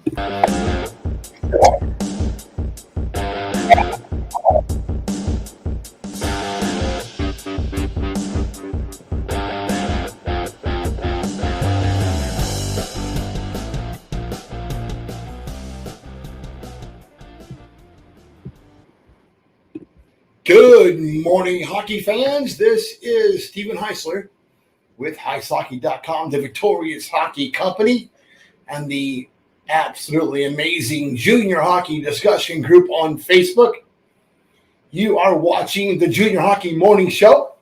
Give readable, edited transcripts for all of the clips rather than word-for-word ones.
Good morning, hockey fans. This is Steven Heisler with HeisHockey.com, the Victorious Hockey Company, and the absolutely amazing Junior Hockey Discussion Group on Facebook. You are watching the Junior Hockey Morning Show.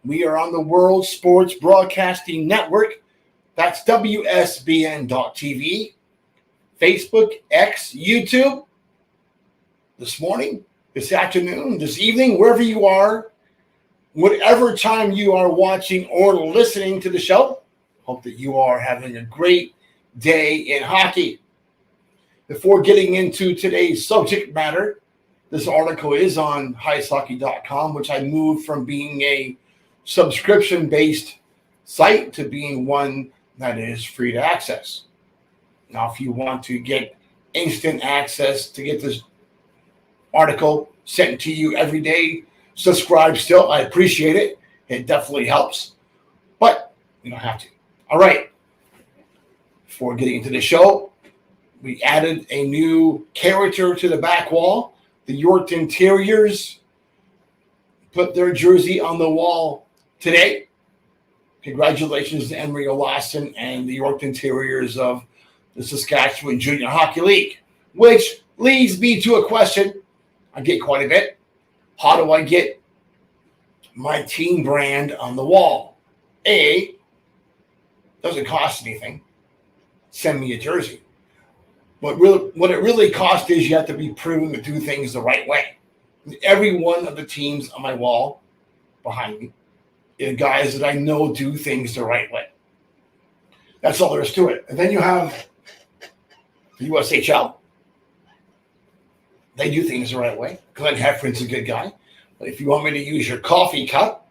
We are on the World Sports Broadcasting Network. That's WSBN.TV, Facebook, X, YouTube. This morning, this afternoon, this evening, wherever you are, whatever time you are watching or listening to the show, hope that you are having a great day in hockey. Before getting into today's subject matter, this article is on HeisHockey.com, which I moved from being a subscription-based site to being one that is free to access. Now, if you want to get instant access to get this article sent to you every day, subscribe still. I appreciate it. It definitely helps, but you don't have to. All right. Before getting into the show, we added a new character to the back wall. The Yorkton Terriers put their jersey on the wall today. Congratulations to Emery Olausson and the Yorkton Terriers of the Saskatchewan Junior Hockey League, which leads me to a question I get quite a bit. How do I get my team brand on the wall? Doesn't cost anything. Send me a jersey. What it really costs is you have to be proven to do things the right way. Every one of the teams on my wall behind me is guys that I know do things the right way. That's all there is to it. And then you have the USHL. They do things the right way. Glenn Heffron's a good guy. But if you want me to use your coffee cup,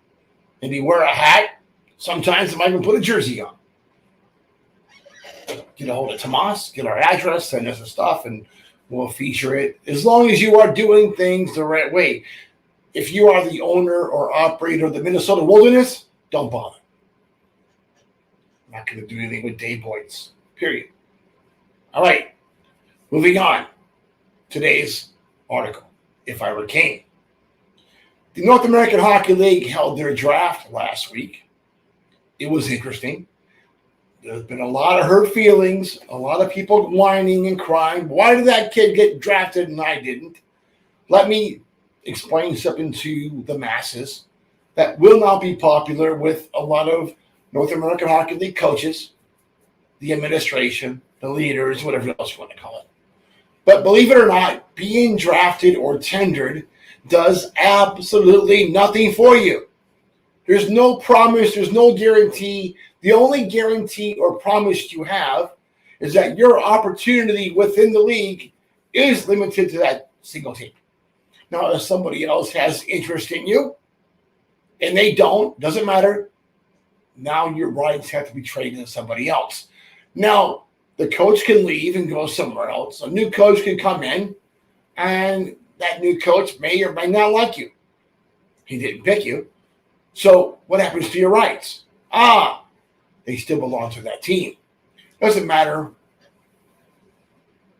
maybe wear a hat, sometimes I might even put a jersey on. Get a hold of Tomas, get our address, send us the stuff, and we'll feature it. As long as you are doing things the right way. If you are the owner or operator of the Minnesota Wilderness, don't bother. I'm not going to do anything with Dave Boyce, period. All right, moving on. Today's article, If I Were King. The North American Hockey League held their draft last week. It was interesting. There's been a lot of hurt feelings, a lot of people whining and crying. Why did that kid get drafted and I didn't? Let me explain something to the masses that will not be popular with a lot of North American Hockey League coaches, the administration, the leaders, whatever else you want to call it. But believe it or not, being drafted or tendered does absolutely nothing for you. There's no promise. There's no guarantee. The only guarantee or promise you have is that your opportunity within the league is limited to that single team. Now, if somebody else has interest in you and they don't, doesn't matter. Now your rights have to be traded to somebody else. Now, the coach can leave and go somewhere else. A new coach can come in, and that new coach may or may not like you. He didn't pick you. So what happens to your rights? They still belong to that team. Doesn't matter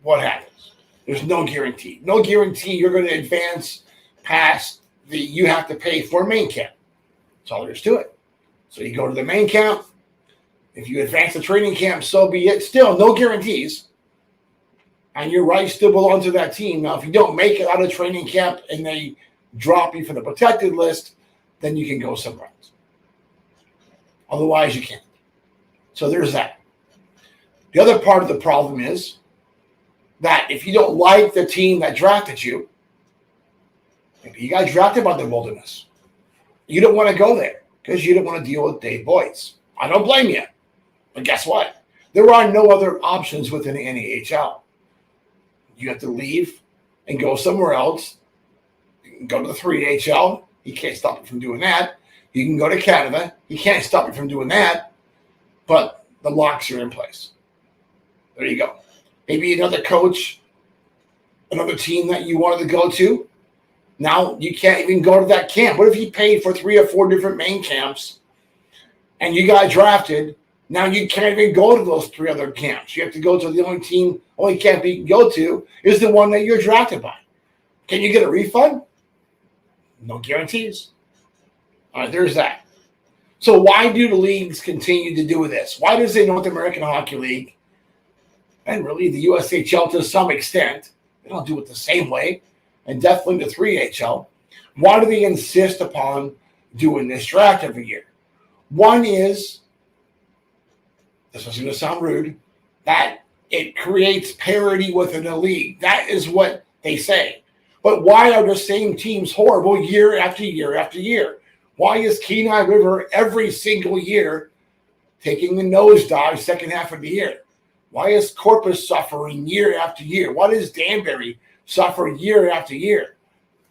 what happens. There's no guarantee. No guarantee you're going to advance past you have to pay for main camp. That's all there is to it. So you go to the main camp. If you advance the training camp, so be it. Still, no guarantees. And your rights still belong to that team. Now, if you don't make it out of training camp and they drop you from the protected list, then you can go somewhere else. Otherwise, you can't. So there's that. The other part of the problem is that if you don't like the team that drafted you, maybe you got drafted by the Wilderness. You don't want to go there because you don't want to deal with Dave Boyce. I don't blame you. But guess what? There are no other options within the NAHL. You have to leave and go somewhere else. You can go to the 3HL. He can't stop you from doing that. You can go to Canada. He can't stop you from doing that. But the locks are in place. There you go. maybe another coach, another team that you wanted to go to. Now you can't even go to that camp. What if you paid for 3 or 4 different main camps and you got drafted? Now you can't even go to those 3 other camps. You have to go to the only camp you can go to is the one that you're drafted by. Can you get a refund? No guarantees. All right, there's that. So why do the leagues continue to do this? Why does the North American Hockey League, and really the USHL to some extent, they don't do it the same way, and definitely the 3HL, why do they insist upon doing this draft every year? One is, this is going to sound rude, that it creates parity within the league. That is what they say. But why are the same teams horrible year after year after year? Why is Kenai River every single year taking a nosedive second half of the year? Why is Corpus suffering year after year? Why does Danbury suffer year after year?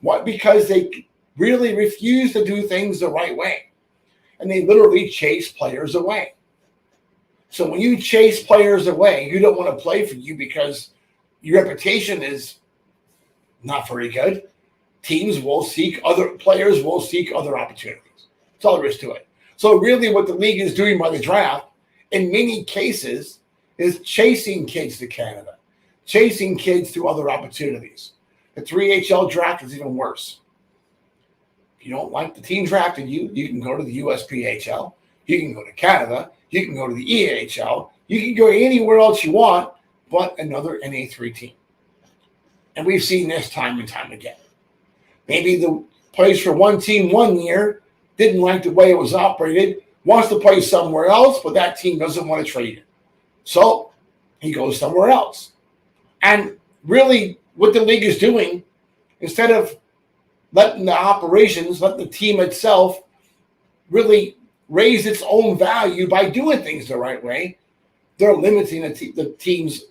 What? Because they really refuse to do things the right way. And they literally chase players away. So when you chase players away, you don't want to play for you because your reputation is not very good. Players will seek other opportunities. That's all there is to it. So really what the league is doing by the draft, in many cases, is chasing kids to Canada, chasing kids to other opportunities. The 3HL draft is even worse. If you don't like the team drafting you, you can go to the USPHL, you can go to Canada, you can go to the EAHL, you can go anywhere else you want but another NA3 team. And we've seen this time and time again. Maybe the plays for one team 1 year didn't like the way it was operated, wants to play somewhere else, but that team doesn't want to trade him. So he goes somewhere else. And really what the league is doing, instead of letting the team itself really raise its own value by doing things the right way, they're limiting the team's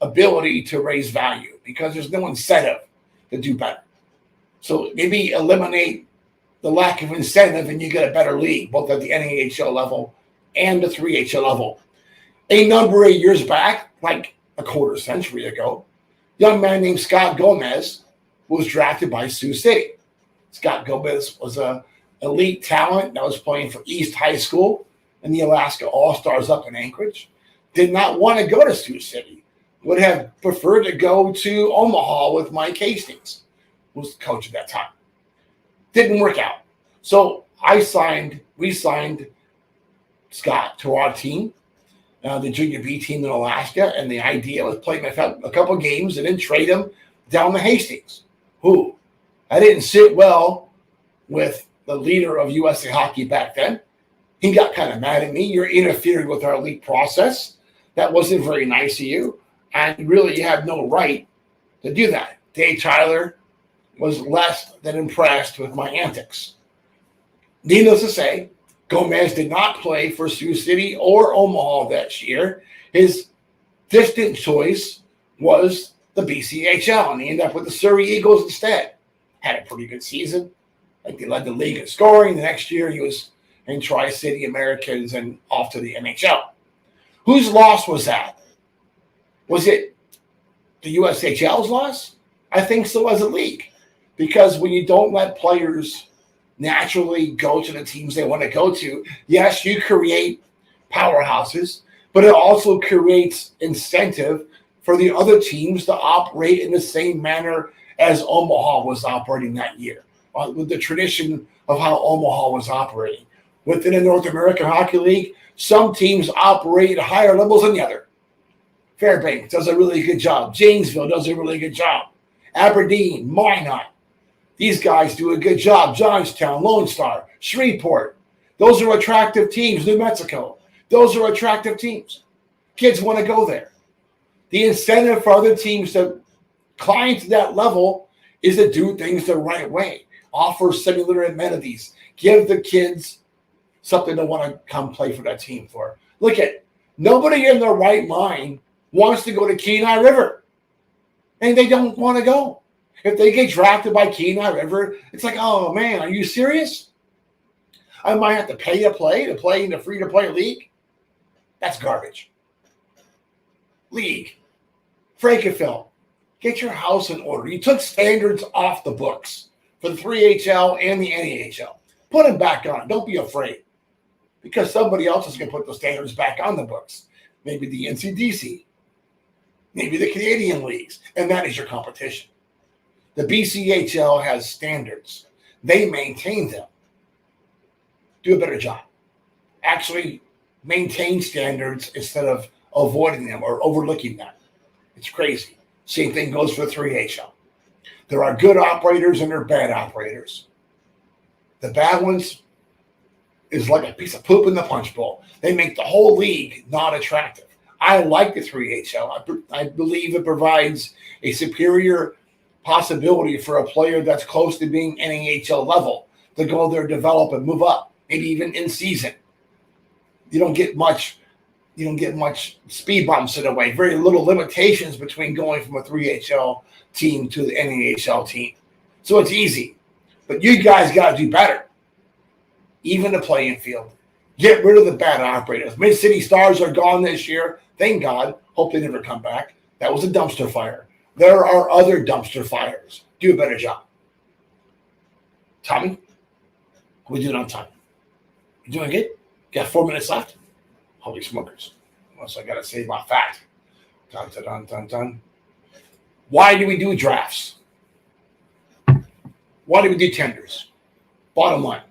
ability to raise value because there's no incentive to do better. So maybe eliminate the lack of incentive and you get a better league, both at the NAHL level and the 3HL level. A number of years back, like a quarter century ago, a young man named Scott Gomez was drafted by Sioux City. Scott Gomez was an elite talent that was playing for East High School and the Alaska All-Stars up in Anchorage. Did not want to go to Sioux City. Would have preferred to go to Omaha with Mike Hastings, who was the coach at that time. Didn't work out. So we signed Scott to our team, the junior B team in Alaska, and the idea was play him a couple games and then trade him down to Hastings, who I didn't sit well with the leader of USA Hockey back then. He got kind of mad at me. You're interfering with our league process. That wasn't very nice of you. And really, you have no right to do that. Dave Tyler was less than impressed with my antics. Needless to say, Gomez did not play for Sioux City or Omaha that year. His distant choice was the BCHL, and he ended up with the Surrey Eagles instead. Had a pretty good season. Like, they led the league in scoring. The next year, he was in Tri-City Americans and off to the NHL. Whose loss was that? Was it the USHL's loss? I think so as a league. Because when you don't let players naturally go to the teams they want to go to, yes, you create powerhouses, but it also creates incentive for the other teams to operate in the same manner as Omaha was operating that year, with the tradition of how Omaha was operating. Within the North American Hockey League, some teams operate at higher levels than the other. Fairbanks does a really good job. Janesville does a really good job. Aberdeen, Minot. These guys do a good job. Johnstown, Lone Star, Shreveport. Those are attractive teams. New Mexico. Those are attractive teams. Kids want to go there. The incentive for other teams to climb to that level is to do things the right way. Offer similar amenities. Give the kids something to want to come play for that team for. Look at, nobody in their right mind wants to go to Kenai River. And they don't want to go. If they get drafted by Kenai River, it's like, oh, man, are you serious? I might have to pay to play in the free-to-play league? That's garbage. League. Frankenfeld, get your house in order. You took standards off the books for the 3HL and the NAHL. Put them back on. Don't be afraid, because somebody else is going to put the standards back on the books. Maybe the NCDC, maybe the Canadian leagues, and that is your competition. The BCHL has standards. They maintain them. Do a better job. Actually maintain standards instead of avoiding them or overlooking them. It's crazy. Same thing goes for 3HL. There are good operators and there are bad operators. The bad ones is like a piece of poop in the punch bowl. They make the whole league not attractive. I like the 3HL. I believe it provides a superior possibility for a player that's close to being NAHL level to go there, develop, and move up, maybe even in season. You don't get much speed bumps in a way. Very little limitations between going from a 3HL team to the NAHL team. So it's easy. But you guys got to do better. Even the playing field. Get rid of the bad operators. Mid-City Stars are gone this year. Thank God. Hope they never come back. That was a dumpster fire. There are other dumpster fires. Do a better job. Tommy, how we doing on time? You doing good? Got 4 minutes left? Holy smokers. Unless I got to save my fat. Dun, dun, dun, dun, dun. Why do we do drafts? Why do we do tenders? Bottom line,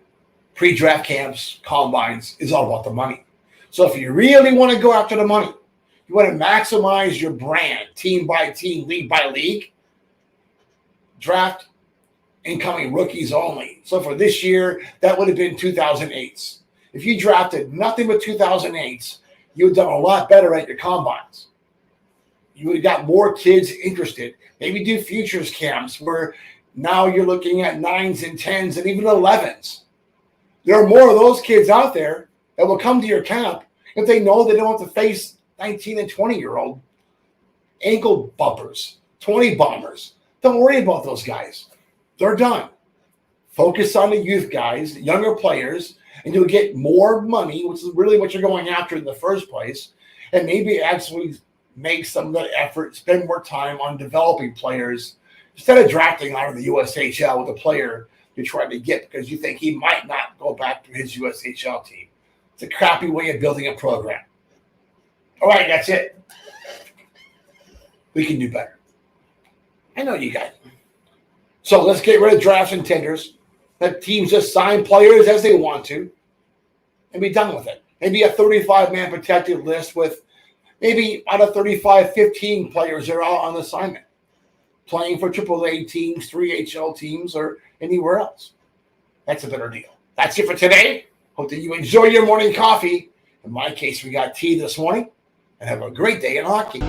pre-draft camps, combines is all about the money. So if you really want to go after the money, you want to maximize your brand, team by team, league by league, draft incoming rookies only. So for this year, that would have been 2008s. If you drafted nothing but 2008s, you would have done a lot better at your combines. You would have got more kids interested. Maybe do futures camps where now you're looking at 9s and 10s and even 11s. There are more of those kids out there that will come to your camp if they know they don't have to face 19 and 20-year-old ankle bumpers, 20 bombers. Don't worry about those guys. They're done. Focus on the youth guys, younger players, and you'll get more money, which is really what you're going after in the first place, and maybe actually make some of that effort, spend more time on developing players instead of drafting out of the USHL with a player you're trying to get because you think he might not go back to his USHL team. It's a crappy way of building a program. All right, that's it. We can do better. I know you guys. So let's get rid of drafts and tenders. Let teams just sign players as they want to and be done with it. Maybe a 35-man protected list with maybe out of 35, 15 players that are out on assignment, playing for AAA teams, 3HL teams, or anywhere else. That's a better deal. That's it for today. Hope that you enjoy your morning coffee. In my case, we got tea this morning. And have a great day in hockey.